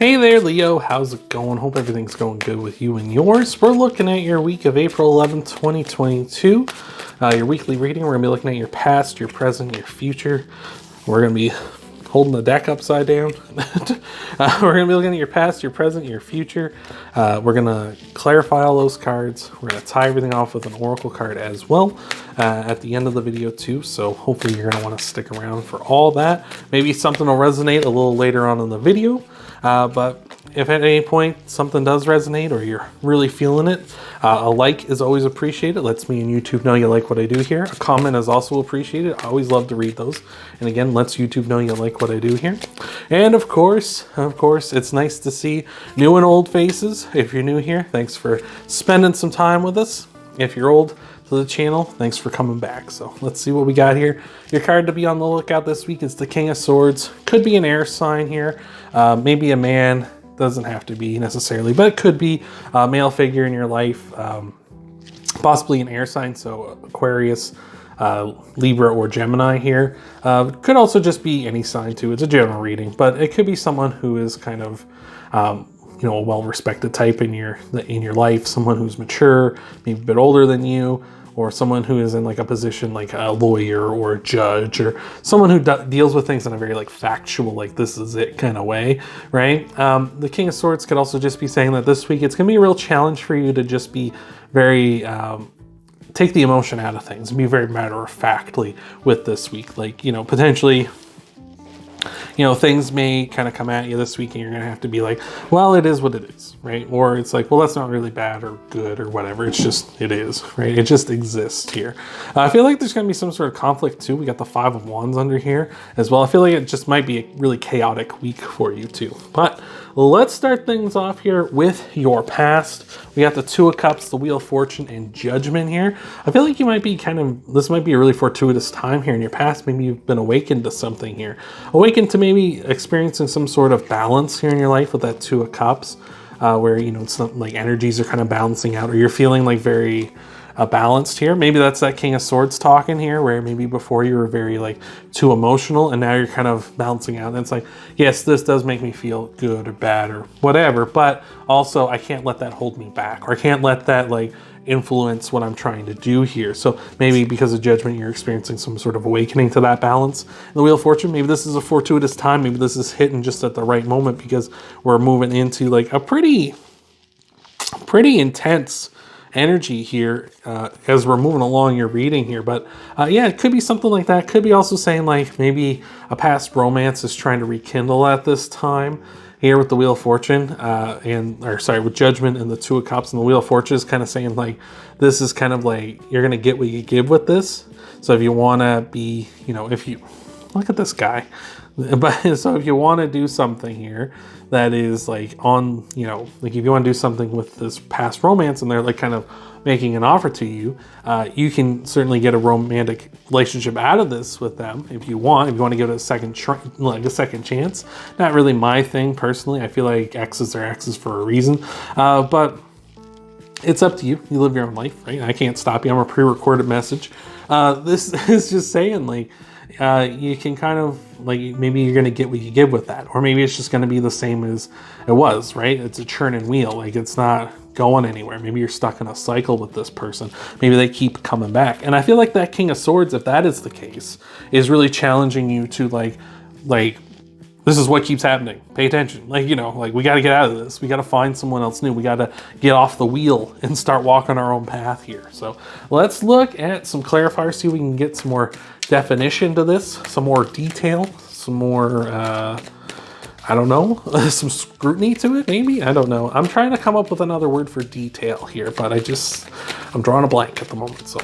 Hey there, Leo. How's it going? Hope everything's going good with you and yours. We're looking at your week of April 11th, 2022. Your weekly reading. We're going to be looking at your past, your present, your future. We're going to be holding the deck upside down. We're going to be looking at your past, your present, your future. We're going to clarify all those cards. We're going to tie everything off with an oracle card as well at the end of the video too. So hopefully you're going to want to stick around for all that. Maybe something will resonate a little later on in the video. But if at any point something does resonate or you're really feeling it, a like is always appreciated. Lets me and YouTube know you like what I do here. A comment is also appreciated. I always love to read those. And again, lets YouTube know you like what I do here. And of course, it's nice to see new and old faces. If you're new here, thanks for spending some time with us. If you're old to the channel, thanks for coming back. So let's see what we got here. Your card to be on the lookout this week is the King of Swords. Could be an air sign here. Maybe a man. Doesn't have to be necessarily, but it could be a male figure in your life. Possibly an air sign, so Aquarius, Libra, or Gemini here. Could also just be any sign too. It's a general reading, but it could be someone who is kind of a well-respected type in your life, someone who's mature, maybe a bit older than you, or someone who is in like a position like a lawyer or a judge, or someone who deals with things in a very like factual, like this is it kind of way, right? The King of Swords could also just be saying that this week it's gonna be a real challenge for you to just be very take the emotion out of things and be very matter-of-factly with this week. Like, potentially things may kind of come at you this week and you're going to have to be like, well, it is what it is, right? Or it's like, well, that's not really bad or good or whatever. It's just, it is, right? It just exists here. I feel like there's going to be some sort of conflict too. We got the Five of Wands under here as well. I feel like it just might be a really chaotic week for you too. But let's start things off here with your past. We got the Two of Cups, the Wheel of Fortune, and Judgment here. I feel like you might be this might be a really fortuitous time here in your past. Maybe you've been awakened to something here. Awakened to maybe experiencing some sort of balance here in your life with that Two of Cups, where, it's not like energies are kind of balancing out, or you're feeling like very balanced here. Maybe that's that King of Swords talking here, where maybe before you were very like too emotional and now you're kind of balancing out. And it's like, yes, this does make me feel good or bad or whatever, but also I can't let that hold me back, or I can't let that like influence what I'm trying to do here. So maybe because of Judgment, you're experiencing some sort of awakening to that balance. In the Wheel of Fortune, maybe this is a fortuitous time. Maybe this is hitting just at the right moment because we're moving into like a pretty intense energy here as we're moving along your reading here. But yeah, it could be something like that. Could be also saying like maybe a past romance is trying to rekindle at this time here with the Wheel of Fortune with Judgment and the Two of Cups, and the Wheel of Fortune is kind of saying like this is kind of like you're gonna get what you give with this. So if you want to be, if you look at this guy, but so if you want to do something here that is like on, like if you want to do something with this past romance and they're like kind of making an offer to you, you can certainly get a romantic relationship out of this with them if you want to give it a second chance. Not really my thing personally. I feel like exes are exes for a reason, but it's up to you. You live your own life, right? I can't stop you. I'm a pre-recorded message. This is just saying like, you can kind of like, maybe you're going to get what you give with that, or maybe it's just going to be the same as it was, right? It's a churn and wheel. Like it's not going anywhere. Maybe you're stuck in a cycle with this person. Maybe they keep coming back. And I feel like that King of Swords, if that is the case, is really challenging you to like, this is what keeps happening. Pay attention. Like, like we got to get out of this. We got to find someone else new. We got to get off the wheel and start walking our own path here. So let's look at some clarifiers, see if we can get some more definition to this, some more detail, some more, I don't know, some scrutiny to it, maybe? I don't know. I'm trying to come up with another word for detail here, but I'm drawing a blank at the moment. So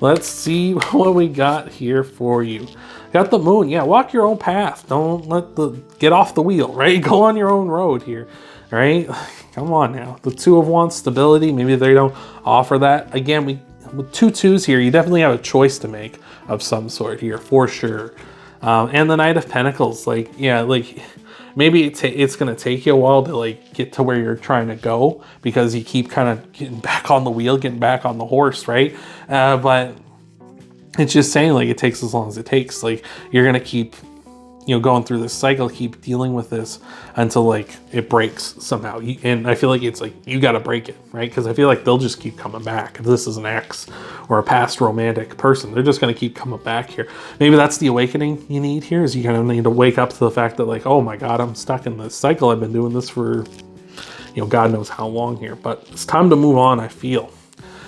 let's see what we got here for you. Got the Moon. Yeah, walk your own path. Don't get off the wheel, right? Go on your own road here, right? Come on now. The Two of Wands, stability. Maybe they don't offer that. Again, with two twos here, you definitely have a choice to make of some sort here, for sure. And the Knight of Pentacles, like, yeah, like maybe it's going to take you a while to like get to where you're trying to go because you keep kind of getting back on the wheel, getting back on the horse, right? But it's just saying like it takes as long as it takes. Like you're going to keep you know, going through this cycle, keep dealing with this until like it breaks somehow. And I feel like it's like, you got to break it, right? Because I feel like they'll just keep coming back. If this is an ex or a past romantic person, they're just going to keep coming back here. Maybe that's the awakening you need here, is you kind of need to wake up to the fact that like, oh my God, I'm stuck in this cycle. I've been doing this for, you know, God knows how long here, but it's time to move on, I feel.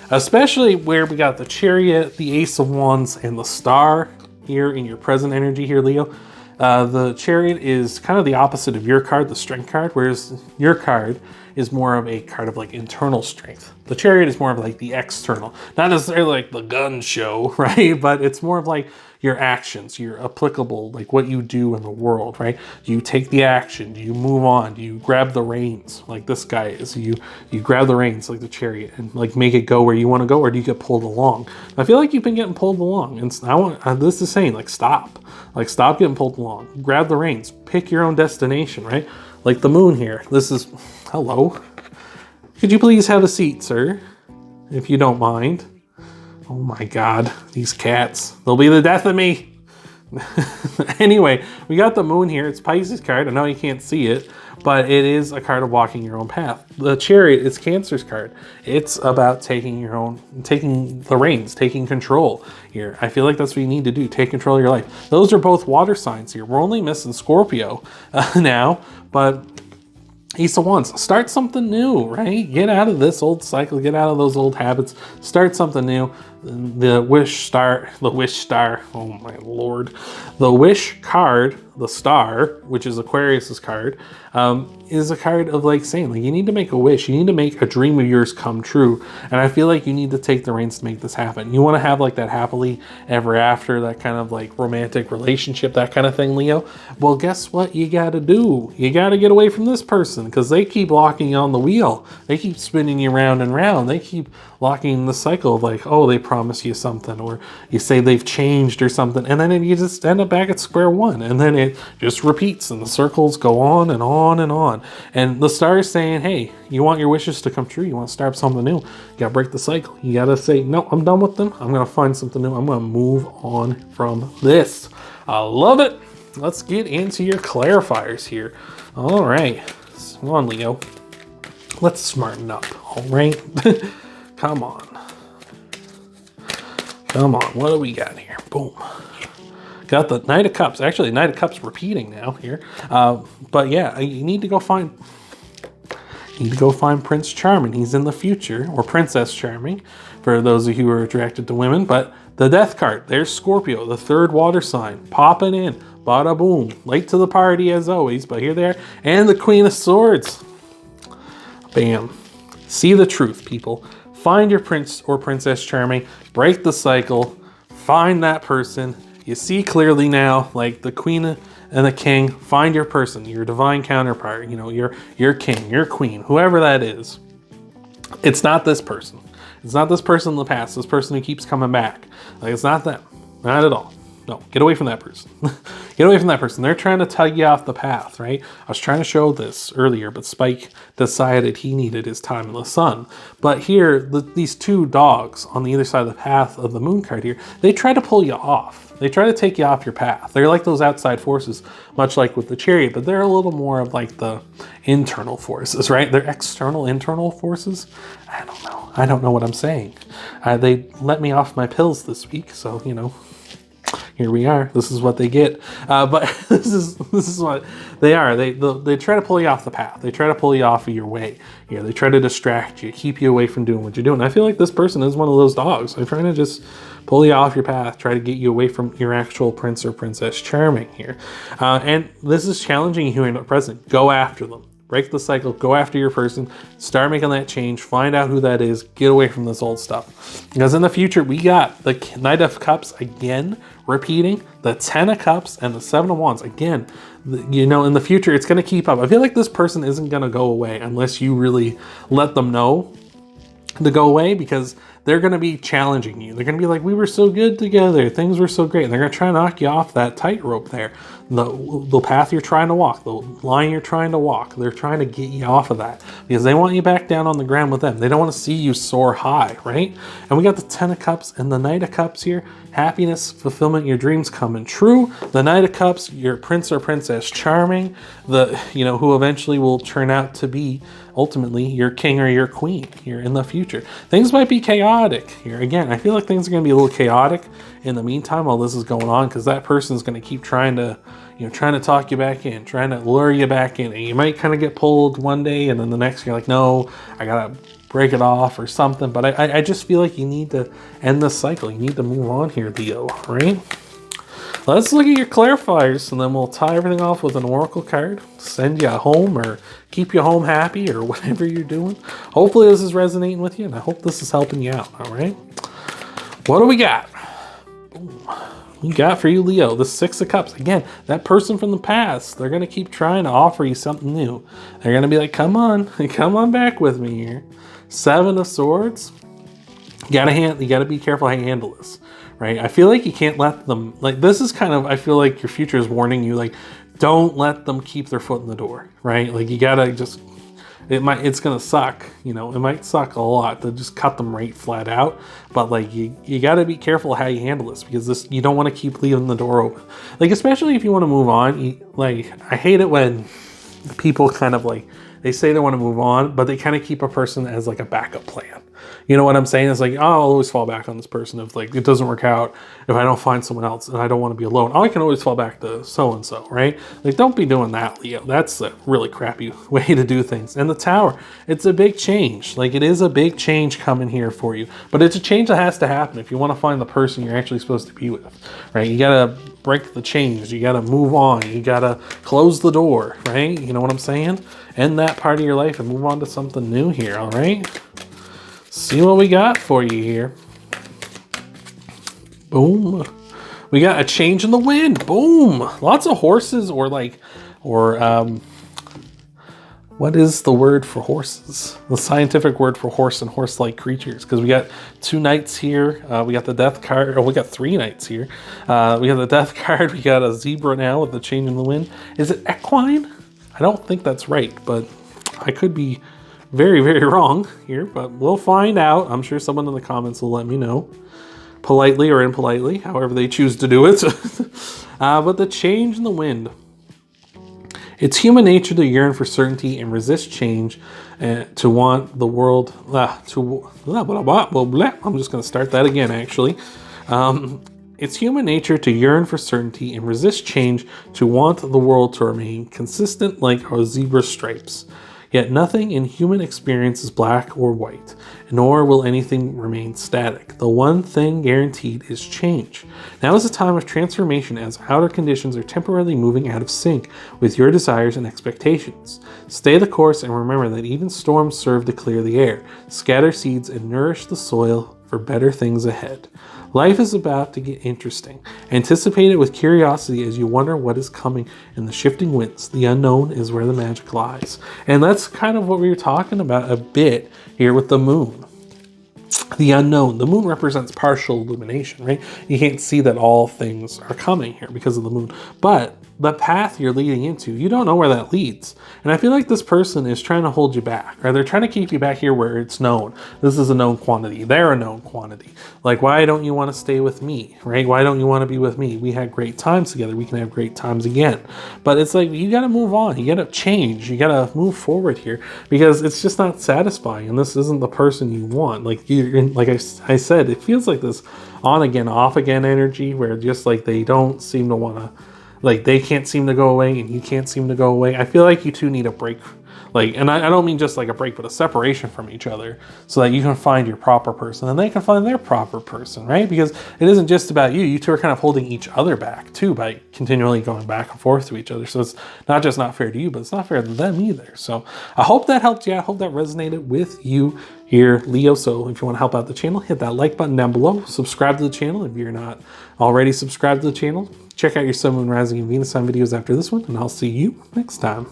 Especially where we got the Chariot, the Ace of Wands, and the Star here in your present energy here, Leo. The Chariot is kind of the opposite of your card, the Strength card, whereas your card is more of a card of like internal strength. The Chariot is more of like the external, not necessarily like the gun show, right? But it's more of like your actions, your applicable, like what you do in the world, right? Do you take the action? Do you move on? Do you grab the reins like this guy is? You grab the reins like the Chariot and like make it go where you want to go, or do you get pulled along? I feel like you've been getting pulled along, and I want this is saying like stop getting pulled along. Grab the reins, pick your own destination, right? Like the Moon here. This is, hello. Could you please have a seat, sir? If you don't mind. Oh my God, these cats. They'll be the death of me. Anyway, we got the Moon here. It's Pisces card. I know you can't see it, but it is a card of walking your own path. The Chariot is Cancer's card. It's about taking the reins, taking control here. I feel like that's what you need to do. Take control of your life. Those are both water signs here. We're only missing Scorpio now, but Ace of Wands, start something new, right? Get out of this old cycle, get out of those old habits, start something new. The Wish Star, oh my Lord. The Wish card, the Star, which is Aquarius's card, is a card of like saying, like, you need to make a wish, you need to make a dream of yours come true. And I feel like you need to take the reins to make this happen. You want to have like that happily ever after, that kind of like romantic relationship, that kind of thing, Leo. Well, guess what you got to do? You got to get away from this person, because they keep locking you on the wheel. They keep spinning you round and round. They keep locking the cycle of like, oh, they promise you something, or you say they've changed or something, and then you just end up back at square one, and then it just repeats and the circles go on and on and on. And the Star is saying, hey, you want your wishes to come true, you want to start something new, you gotta break the cycle. You gotta say, no, I'm done with them, I'm gonna find something new, I'm gonna move on from this. I love it. Let's get into your clarifiers here. All right, come on, Leo, let's smarten up. All right. Come on. Come on, what do we got here? Boom. Got the Knight of Cups. Actually, Knight of Cups repeating now here. But yeah, you need to go find Prince Charming. He's in the future, or Princess Charming, for those of you who are attracted to women. But the Death card, there's Scorpio, the third water sign, popping in. Bada boom. Late to the party as always, but here they are. And the Queen of Swords. Bam. See the truth, people. Find your Prince or Princess Charming, break the cycle, find that person. You see clearly now, like the Queen and the King, find your person, your divine counterpart, you know, your king, your queen, whoever that is. It's not this person. It's not this person in the past, this person who keeps coming back. Like, it's not them, not at all. No, get away from that person. Get away from that person. They're trying to tug you off the path, right? I was trying to show this earlier, but Spike decided he needed his time in the sun. But here, these two dogs on the other side of the path of the Moon card here, they try to pull you off. They try to take you off your path. They're like those outside forces, much like with the Chariot, but they're a little more of like the internal forces, right? They're external, internal forces. I don't know. I don't know what I'm saying. They let me off my pills this week, so, you know, here we are. This is what they get. But this is what they are. They try to pull you off the path. They try to pull you off of your way. You know, they try to distract you, keep you away from doing what you're doing. I feel like this person is one of those dogs. They're trying to just pull you off your path, try to get you away from your actual Prince or Princess Charming here. And this is challenging you in the present. Go after them. Break the cycle, go after your person, start making that change, find out who that is, get away from this old stuff. Because in the future, we got the Knight of Cups again, repeating, the 10 of Cups, and the 7 of Wands. Again, you know, in the future, it's going to keep up. I feel like this person isn't going to go away unless you really let them know to go away, because they're going to be challenging you. They're going to be like, we were so good together. Things were so great. And they're going to try to knock you off that tightrope there. The path you're trying to walk, the line you're trying to walk. They're trying to get you off of that because they want you back down on the ground with them. They don't want to see you soar high, right? And we got the 10 of Cups and the Knight of Cups here. Happiness, fulfillment, your dreams coming true. The Knight of Cups, your prince or princess charming, who eventually will turn out to be ultimately your king or your queen here in the future. Things might be chaotic here. Again, I feel like things are going to be a little chaotic in the meantime while this is going on, because that person's going to keep trying to talk you back in, trying to lure you back in, and you might kind of get pulled one day, and then the next you're like, no, I gotta break it off or something. But I just feel like you need to end this cycle. You need to move on here, Leo, right? Let's look at your clarifiers, and then we'll tie everything off with an oracle card, send you home or keep you home happy or whatever you're doing. Hopefully this is resonating with you, and I hope this is helping you out, all right? What do we got? Boom. We got for you, Leo, the 6 of Cups. Again, that person from the past, they're going to keep trying to offer you something new. They're going to be like, come on back with me here. 7 of Swords. You got to be careful how you handle this. Right? I feel like you can't let them, like, this is kind of, I feel like your future is warning you, like, don't let them keep their foot in the door, right? Like, you gotta just, it's gonna suck, it might suck a lot to just cut them right flat out, but like, you gotta be careful how you handle this, because you don't want to keep leaving the door open. Like, especially if you want to move on, I hate it when people kind of like, they say they want to move on, but they kind of keep a person as like a backup plan. You know what I'm saying? It's like, oh, I'll always fall back on this person if like it doesn't work out, if I don't find someone else and I don't want to be alone. I can always fall back to so-and-so, right? Like, don't be doing that, Leo. That's a really crappy way to do things. And the Tower, it's a big change. Like, it is a big change coming here for you, but it's a change that has to happen if you want to find the person you're actually supposed to be with, right? You got to break the chains. You got to move on. You got to close the door, right? You know what I'm saying? End that part of your life and move on to something new here, all right? See what we got for you here. Boom. We got a change in the wind. Boom. Lots of horses what is the word for horses? The scientific word for horse and horse-like creatures. Because we got 2 knights here. We got the death card. Oh, we got 3 knights here. We got the death card. We got a zebra now with the change in the wind. Is it equine? I don't think that's right, but I could be very, very wrong here, but we'll find out. I'm sure someone in the comments will let me know, politely or impolitely, however they choose to do it. But the change in the wind. It's human nature to yearn for certainty and resist change, to want the world I'm just going to start that again, actually. It's human nature to yearn for certainty and resist change, to want the world to remain consistent like our zebra stripes. Yet nothing in human experience is black or white, nor will anything remain static. The one thing guaranteed is change. Now is a time of transformation, as outer conditions are temporarily moving out of sync with your desires and expectations. Stay the course and remember that even storms serve to clear the air, scatter seeds, and nourish the soil for better things ahead. Life is about to get interesting. Anticipate it with curiosity as you wonder what is coming in the shifting winds. The unknown is where the magic lies. And that's kind of what we were talking about a bit here with the moon. The unknown. The moon represents partial illumination, right? You can't see that all things are coming here because of the moon. But the path you're leading into, you don't know where that leads. And I feel like this person is trying to hold you back, right? They're trying to keep you back here where it's known. This is a known quantity. They're a known quantity. Like, why don't you want to stay with me, right? Why don't you want to be with me? We had great times together. We can have great times again. But it's like, you got to move on. You got to change. You got to move forward here, because it's just not satisfying. And this isn't the person you want. Like, like I said, it feels like this on again, off again energy, where just like they don't seem to want to, like, they can't seem to go away and you can't seem to go away. I feel like you two need a break. Like, and I don't mean just like a break, but a separation from each other, so that you can find your proper person and they can find their proper person, right? Because it isn't just about you. You two are kind of holding each other back too by continually going back and forth to each other. So it's not just not fair to you, but it's not fair to them either. So I hope that helped you. I hope that resonated with you here, Leo. So if you want to help out the channel, hit that like button down below. Subscribe to the channel if you're not already subscribed to the channel. Check out your Sun, Moon, Rising, and Venus sign videos after this one, and I'll see you next time.